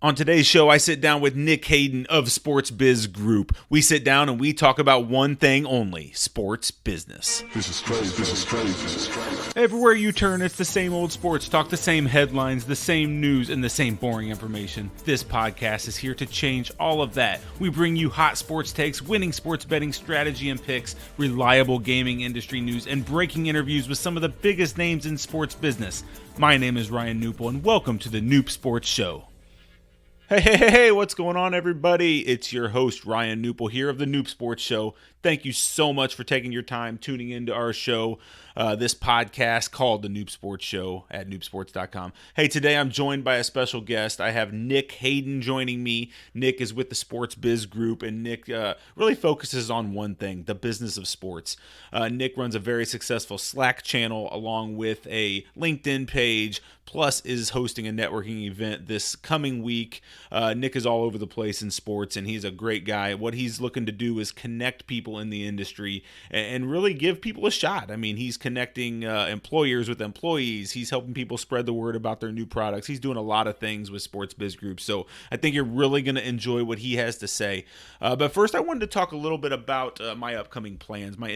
On today's show, I sit down with Nick Hayden of Sports Biz Group. We sit down and we talk about one thing only: sports business. This is crazy. This is crazy. This is crazy. Everywhere you turn, it's the same old sports talk, the same headlines, the same news, and the same boring information. This podcast is here to change all of that. We bring you hot sports takes, winning sports betting strategy and picks, reliable gaming industry news, and breaking interviews with some of the biggest names in sports business. My name is Ryan Newpel, and welcome to the Noop Sports Show. Hey, what's going on, everybody? It's your host, Ryan Newpel, here of the Noop Sports Show. Thank you so much for taking your time tuning into our show, this podcast called the Noop Sports Show at noopsports.com. Hey, today I'm joined by a special guest. I have Nick Hayden joining me. Nick is with the Sports Biz Group, and Nick really focuses on one thing: the business of sports. Nick runs a very successful Slack channel along with a LinkedIn page, plus is hosting a networking event this coming week. Nick is all over the place in sports, and he's a great guy. What he's looking to do is connect people in the industry and really give people a shot. I mean, he's connecting employers with employees. He's helping people spread the word about their new products. He's doing a lot of things with Sports Biz Group, so I think you're really going to enjoy what he has to say. But first, I wanted to talk a little bit about my upcoming plans, my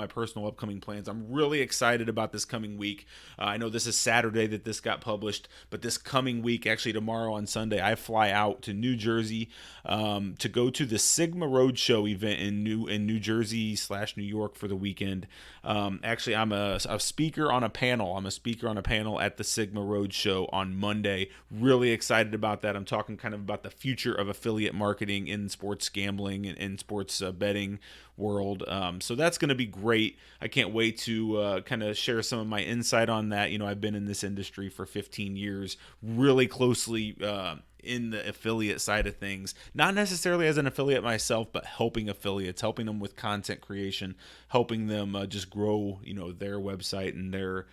personal upcoming plans. I'm really excited about this coming week. I know this is Saturday that this got published, but this coming week, actually tomorrow on Sunday, I fly out to New Jersey to go to the Sigma Roadshow event in New Jersey / New York for the weekend. Actually, I'm a speaker on a panel. I'm a speaker on a panel at the Sigma Roadshow on Monday. Really excited about that. I'm talking kind of about the future of affiliate marketing in sports gambling and in sports betting world. So that's going to be great. I can't wait to kind of share some of my insight on that. You know, I've been in this industry for 15 years, really closely in the affiliate side of things, not necessarily as an affiliate myself, but helping affiliates, helping them with content creation, helping them just grow, their website and their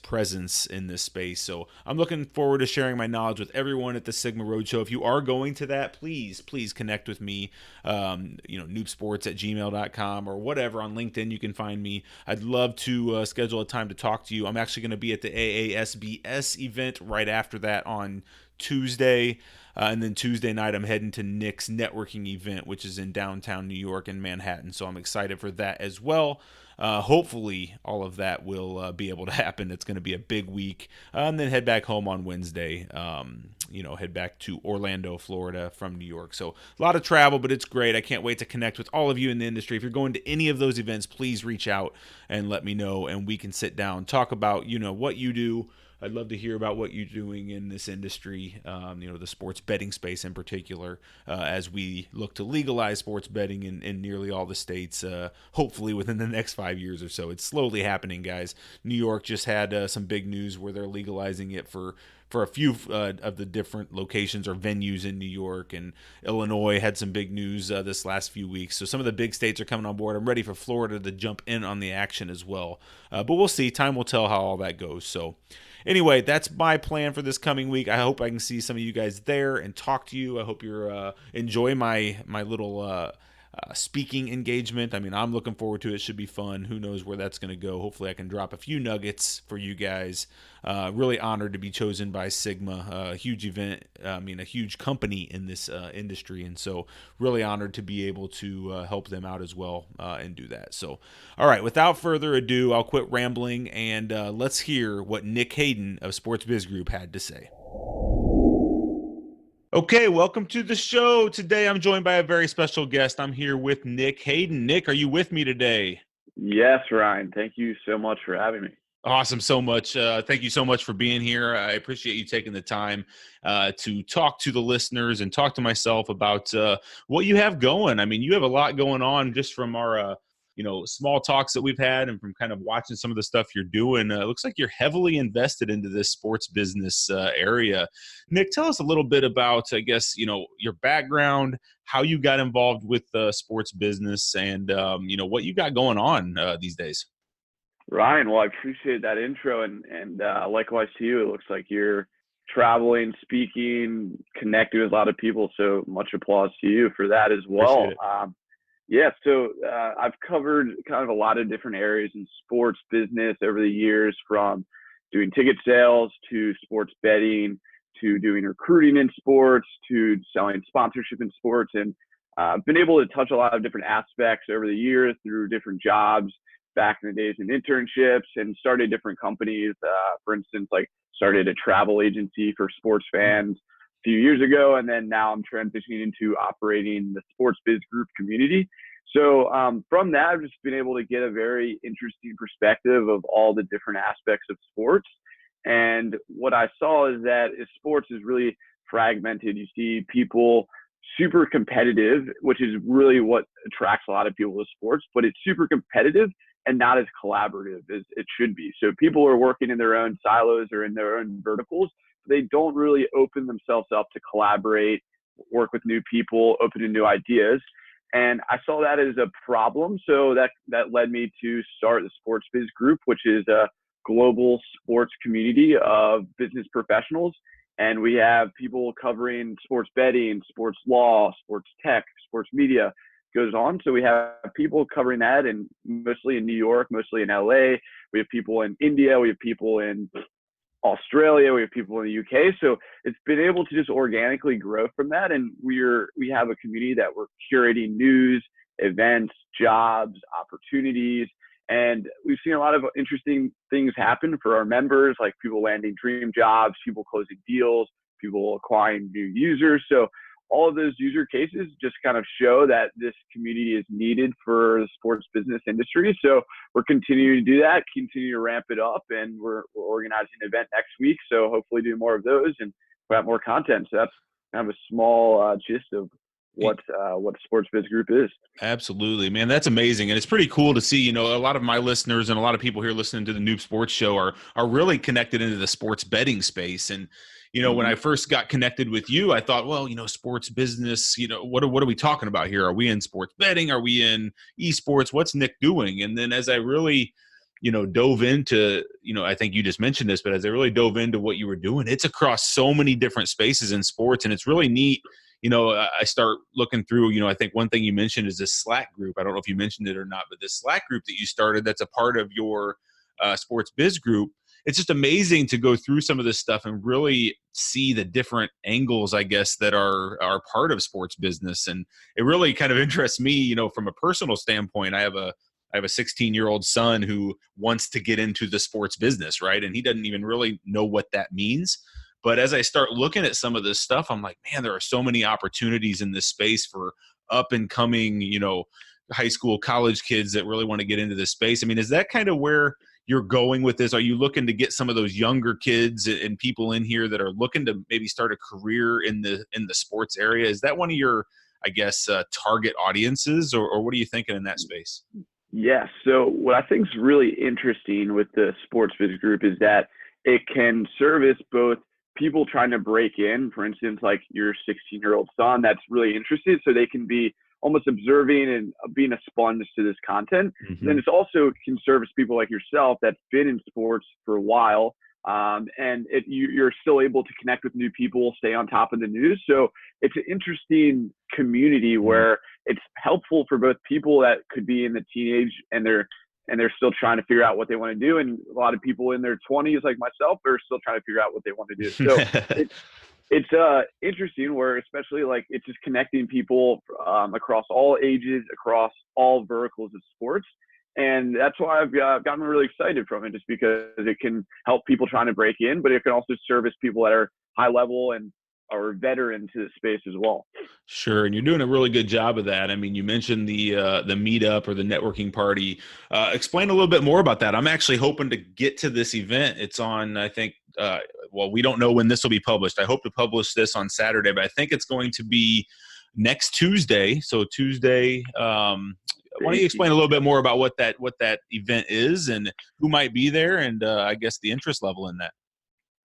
presence in this space. So I'm looking forward to sharing my knowledge with everyone at the Sigma Roadshow. If you are going to that, please connect with me, noobsports@gmail.com or whatever. On LinkedIn, you can find me. I'd love to schedule a time to talk to you. I'm actually going to be at the AASBS event right after that on Tuesday. And then Tuesday night, I'm heading to Nick's networking event, which is in downtown New York and Manhattan. So I'm excited for that as well. Hopefully, all of that will be able to happen. It's going to be a big week. And then head back home on Wednesday. Head back to Orlando, Florida from New York. So a lot of travel, but it's great. I can't wait to connect with all of you in the industry. If you're going to any of those events, please reach out and let me know, and we can sit down, talk about, what you do. I'd love to hear about what you're doing in this industry, the sports betting space in particular, as we look to legalize sports betting in nearly all the states, hopefully within the next 5 years or so. It's slowly happening, guys. New York just had some big news where they're legalizing it for a few of the different locations or venues in New York, and Illinois had some big news this last few weeks. So some of the big states are coming on board. I'm ready for Florida to jump in on the action as well. But we'll see. Time will tell how all that goes. So anyway, that's my plan for this coming week. I hope I can see some of you guys there and talk to you. I hope you're enjoy my little speaking engagement. I mean, I'm looking forward to it. It should be fun. Who knows where that's going to go. Hopefully I can drop a few nuggets for you guys. Really honored to be chosen by Sigma, a huge event. A huge company in this industry. And so really honored to be able to help them out as well and do that. So, all right, without further ado, I'll quit rambling and let's hear what Nick Hayden of Sports Biz Group had to say. Okay, welcome to the show. Today I'm joined by a very special guest. I'm here with Nick Hayden. Nick, are you with me today? Yes, Ryan. Thank you so much for having me. Awesome. So much. Thank you so much for being here. I appreciate you taking the time to talk to the listeners and talk to myself about what you have going. I mean, you have a lot going on just from our small talks that we've had and from kind of watching some of the stuff you're doing. It looks like you're heavily invested into this sports business area. Nick, tell us a little bit about, I guess, your background, how you got involved with sports business, and, what you got going on these days. Ryan, well, I appreciate that intro, and likewise to you. It looks like you're traveling, speaking, connecting with a lot of people, so much applause to you for that as well. So I've covered kind of a lot of different areas in sports business over the years, from doing ticket sales to sports betting to doing recruiting in sports to selling sponsorship in sports, and been able to touch a lot of different aspects over the years through different jobs back in the days in internships, and started different companies. For instance, like started a travel agency for sports fans a few years ago, and then now I'm transitioning into operating the Sports Biz Group community. So from that, I've just been able to get a very interesting perspective of all the different aspects of sports. And what I saw is that sports is really fragmented. You see people super competitive, which is really what attracts a lot of people to sports, but it's super competitive and not as collaborative as it should be. So people are working in their own silos or in their own verticals. They don't really open themselves up to collaborate, work with new people, open to new ideas. And I saw that as a problem. So that led me to start the Sports Biz Group, which is a global sports community of business professionals. And we have people covering sports betting, sports law, sports tech, sports media, goes on. So we have people covering that, and mostly in New York, mostly in LA. We have people in India. We have people in Australia. We have people in the UK. So it's been able to just organically grow from that. And we have a community that we're curating news, events, jobs, opportunities. And we've seen a lot of interesting things happen for our members, like people landing dream jobs, people closing deals, people acquiring new users. So all of those user cases just kind of show that this community is needed for the sports business industry. So we're continuing to do that, continue to ramp it up, and we're organizing an event next week. So hopefully do more of those and put out more content. So that's kind of a small gist of what Sports Biz Group is. Absolutely, man. That's amazing. And it's pretty cool to see, a lot of my listeners and a lot of people here listening to the Noob Sports Show are really connected into the sports betting space. And, when I first got connected with you, I thought, well, sports business, what are we talking about here? Are we in sports betting? Are we in esports? What's Nick doing? And then as I really, dove into, I think you just mentioned this, but as I really dove into what you were doing, it's across so many different spaces in sports. And it's really neat. I start looking through, I think one thing you mentioned is this Slack group. I don't know if you mentioned it or not, but this Slack group that you started, that's a part of your Sports Biz Group. It's just amazing to go through some of this stuff and really see the different angles, I guess, that are part of sports business. And it really kind of interests me, from a personal standpoint. I have a 16-year-old son who wants to get into the sports business, right? And he doesn't even really know what that means. But as I start looking at some of this stuff, I'm like, man, there are so many opportunities in this space for up and coming, high school, college kids that really want to get into this space. I mean, is that kind of where you're going with this? Are you looking to get some of those younger kids and people in here that are looking to maybe start a career in the sports area? Is that one of your, I guess, target audiences, or what are you thinking in that space? Yeah. So what I think is really interesting with the Sports Biz Group is that it can service both people trying to break in, for instance, like your 16-year-old son that's really interested, so they can be almost observing and being a sponge to this content. Mm-hmm. Then it's also can service people like yourself that's been in sports for a while, and you're still able to connect with new people, stay on top of the news. So it's an interesting community where it's helpful for both people that could be in the teenage and they're still trying to figure out what they want to do. And a lot of people in their 20s, like myself, are still trying to figure out what they want to do. So it's interesting where, especially like it's just connecting people across all ages, across all verticals of sports. And that's why I've gotten really excited from it, just because it can help people trying to break in, but it can also service people that are high level and are veteran to the space as well. Sure, and you're doing a really good job of that. I mean, you mentioned the meetup or the networking party. Explain a little bit more about that. I'm actually hoping to get to this event. It's on, I think, we don't know when this will be published. I hope to publish this on Saturday, but I think it's going to be next Tuesday. So Tuesday, why don't you explain a little bit more about what that event is and who might be there, and I guess the interest level in that.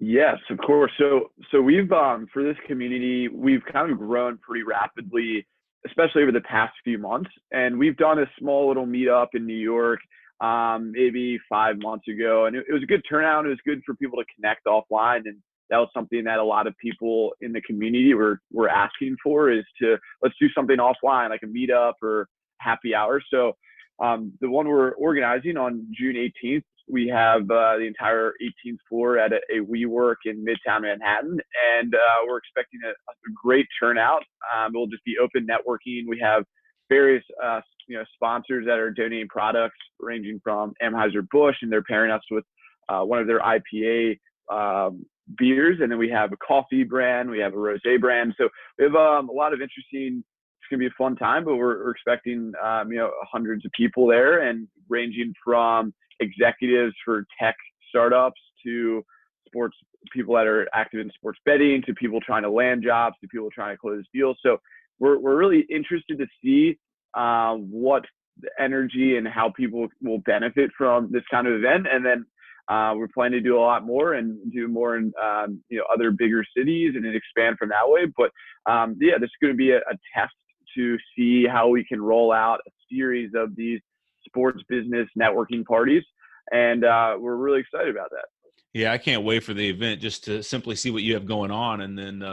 Yes, of course. So we've for this community, we've kind of grown pretty rapidly, especially over the past few months. And we've done a small little meetup in New York, maybe 5 months ago, and it was a good turnout. It was good for people to connect offline, and that was something that a lot of people in the community were asking for, is to let's do something offline, like a meetup or happy hour. So The one we're organizing on June 18th, we have the entire 18th floor at a WeWork in Midtown Manhattan, and we're expecting a great turnout. It'll just be open networking. We have various sponsors that are donating products ranging from Anheuser-Busch, and they're pairing us with one of their IPA beers, and then we have a coffee brand, we have a rosé brand. So we have a lot of interesting. It's gonna be a fun time, but we're expecting hundreds of people there, and ranging from executives for tech startups to sports people that are active in sports betting to people trying to land jobs to people trying to close deals. So we're really interested to see what the energy and how people will benefit from this kind of event, and then we're planning to do a lot more and do more in other bigger cities and then expand from that way. But this is going to be a test to see how we can roll out a series of these sports business networking parties, and we're really excited about that. Yeah, I can't wait for the event just to simply see what you have going on. And then,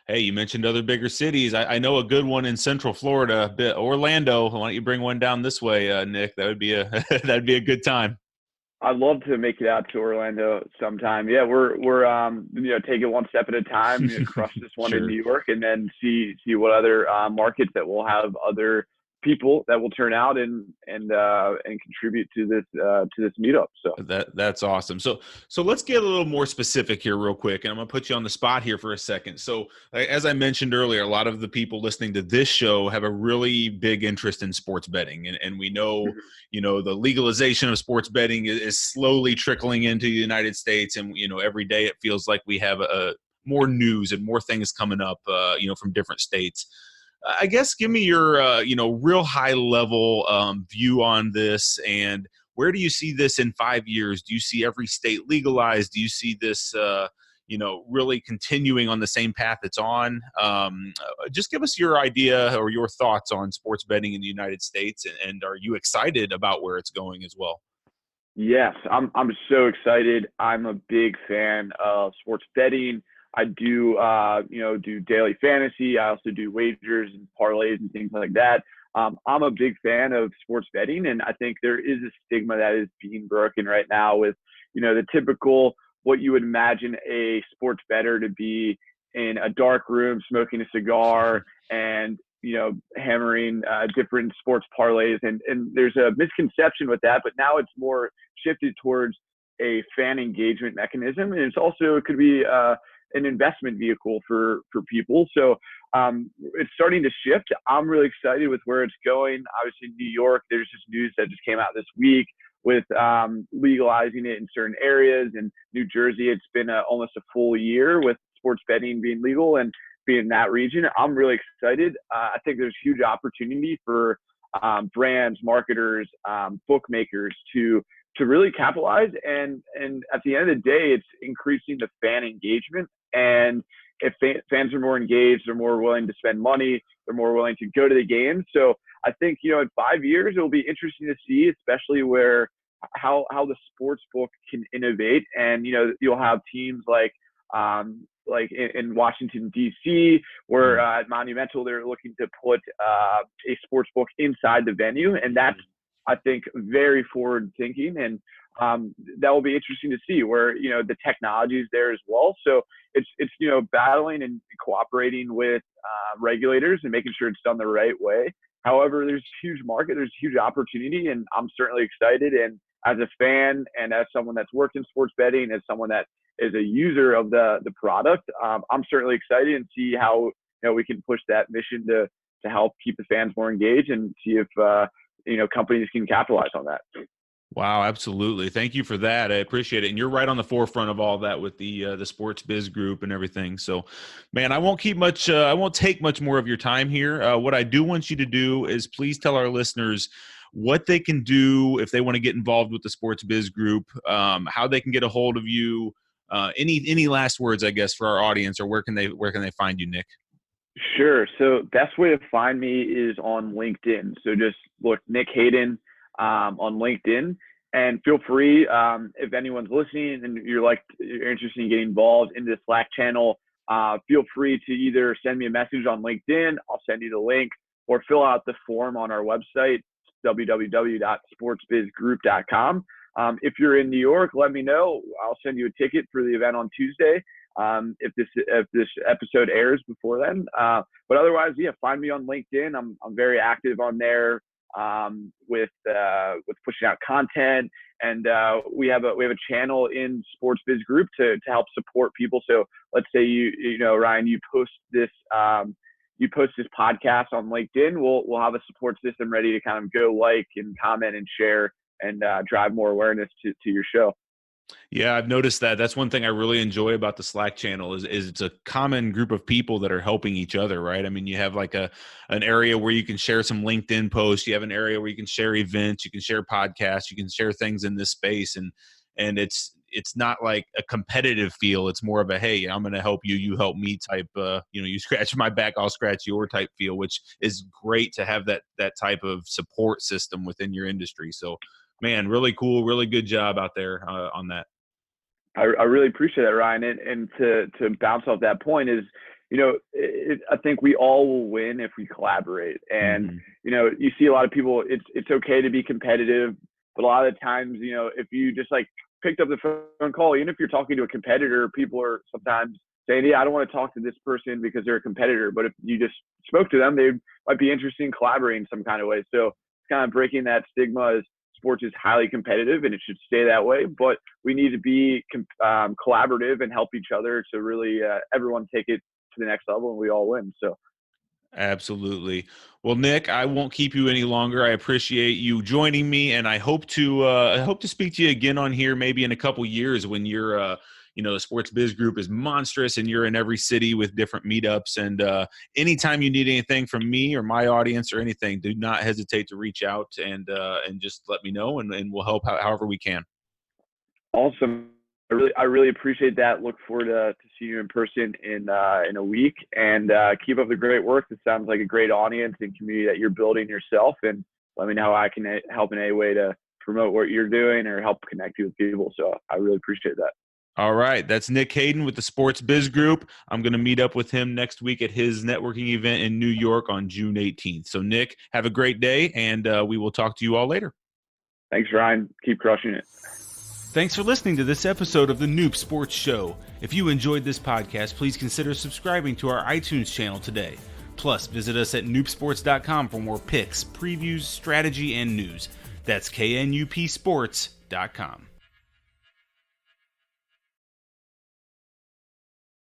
hey, you mentioned other bigger cities. I know a good one in Central Florida, Orlando. Why don't you bring one down this way, Nick? That would be that'd be a good time. I'd love to make it out to Orlando sometime. Yeah, we're take it one step at a time, crush this one Sure. in New York, and then see what other markets that will have other people that will turn out and contribute to this meetup. So that's awesome. So let's get a little more specific here real quick, and I'm gonna put you on the spot here for a second. So as I mentioned earlier, a lot of the people listening to this show have a really big interest in sports betting, and we know the legalization of sports betting is slowly trickling into the United States, and every day it feels like we have more news and more things coming up from different states. I guess give me your, real high level view on this, and where do you see this in 5 years? Do you see every state legalized? Do you see this, really continuing on the same path it's on? Just give us your idea or your thoughts on sports betting in the United States, and are you excited about where it's going as well? yes, I'm so excited. I'm a big fan of sports betting. I do, do daily fantasy. I also do wagers and parlays and things like that. I'm a big fan of sports betting, and I think there is a stigma that is being broken right now with, the typical what you would imagine a sports bettor to be in a dark room, smoking a cigar, and hammering different sports parlays. And there's a misconception with that, but now it's more shifted towards a fan engagement mechanism, and it could be an investment vehicle for people. So it's starting to shift. I'm really excited with where it's going. Obviously, in New York, there's just news that just came out this week with legalizing it in certain areas. In New Jersey, it's been almost a full year with sports betting being legal and being in that region. I'm really excited. I think there's huge opportunity for brands, marketers, bookmakers to really capitalize. And at the end of the day, it's increasing the fan engagement. And if fans are more engaged, they're more willing to spend money, they're more willing to go to the game. So I think, in 5 years, it'll be interesting to see, especially how the sports book can innovate. And, you'll have teams like in Washington, D.C., where at Monumental, they're looking to put a sports book inside the venue. And that's, I think, very forward thinking. And that will be interesting to see where, the technology is there as well. So it's battling and cooperating with regulators and making sure it's done the right way. However, there's a huge market, there's huge opportunity, and I'm certainly excited. And as a fan and as someone that's worked in sports betting, as someone that is a user of the product, I'm certainly excited and see how we can push that mission to help keep the fans more engaged and see if companies can capitalize on that. Wow, absolutely. Thank you for that. I appreciate it. And you're right on the forefront of all that with the Sports Biz Group and everything. So, man, I won't take much more of your time here. What I do want you to do is please tell our listeners what they can do if they want to get involved with the Sports Biz Group, how they can get a hold of you. Any last words, I guess, for our audience, or where can they find you, Nick? Sure. So best way to find me is on LinkedIn. So just look Nick Hayden on LinkedIn, and feel free if anyone's listening and you're interested in getting involved in the Slack channel, feel free to either send me a message on LinkedIn, I'll send you the link, or fill out the form on our website, www.sportsbizgroup.com. If you're in New York, let me know. I'll send you a ticket for the event on Tuesday. If this episode airs before then, but otherwise, yeah, find me on LinkedIn. I'm very active on there with pushing out content, and we have a channel in Sports Biz Group to help support people. So let's say you know Ryan, you post this podcast on LinkedIn. We'll have a support system ready to kind of go like and comment and share and drive more awareness to your show. Yeah, I've noticed that. That's one thing I really enjoy about the Slack channel is it's a common group of people that are helping each other, right? I mean, you have like an area where you can share some LinkedIn posts. You have an area where you can share events, you can share podcasts, you can share things in this space. And it's not like a competitive feel. It's more of a, hey, I'm going to help you, you help me type, you scratch my back, I'll scratch your type feel, which is great to have that type of support system within your industry. So, man, really cool, really good job out there on that. I really appreciate that, Ryan. And to bounce off that point is, I think we all will win if we collaborate. And, you see a lot of people, it's okay to be competitive, but a lot of the times, if you just like picked up the phone call, even if you're talking to a competitor, people are sometimes saying, yeah, I don't want to talk to this person because they're a competitor. But if you just spoke to them, they might be interested in collaborating some kind of way. So it's kind of breaking that stigma as sports is highly competitive and it should stay that way, but we need to be collaborative and help each other to really everyone take it to the next level and we all win. So absolutely. Well, Nick, I won't keep you any longer. I appreciate you joining me, and I hope to speak to you again on here maybe in a couple years when you're the Sports Biz Group is monstrous and you're in every city with different meetups. And anytime you need anything from me or my audience or anything, do not hesitate to reach out and just let me know, and we'll help however we can. Awesome. I really appreciate that. Look forward to see you in person in a week, and keep up the great work. It sounds like a great audience and community that you're building yourself, and let me know how I can help in any way to promote what you're doing or help connect you with people. So I really appreciate that. All right. That's Nick Hayden with the Sports Biz Group. I'm going to meet up with him next week at his networking event in New York on June 18th. So, Nick, have a great day, and we will talk to you all later. Thanks, Ryan. Keep crushing it. Thanks for listening to this episode of the Noob Sports Show. If you enjoyed this podcast, please consider subscribing to our iTunes channel today. Plus, visit us at noobsports.com for more picks, previews, strategy, and news. That's KNUPsports.com.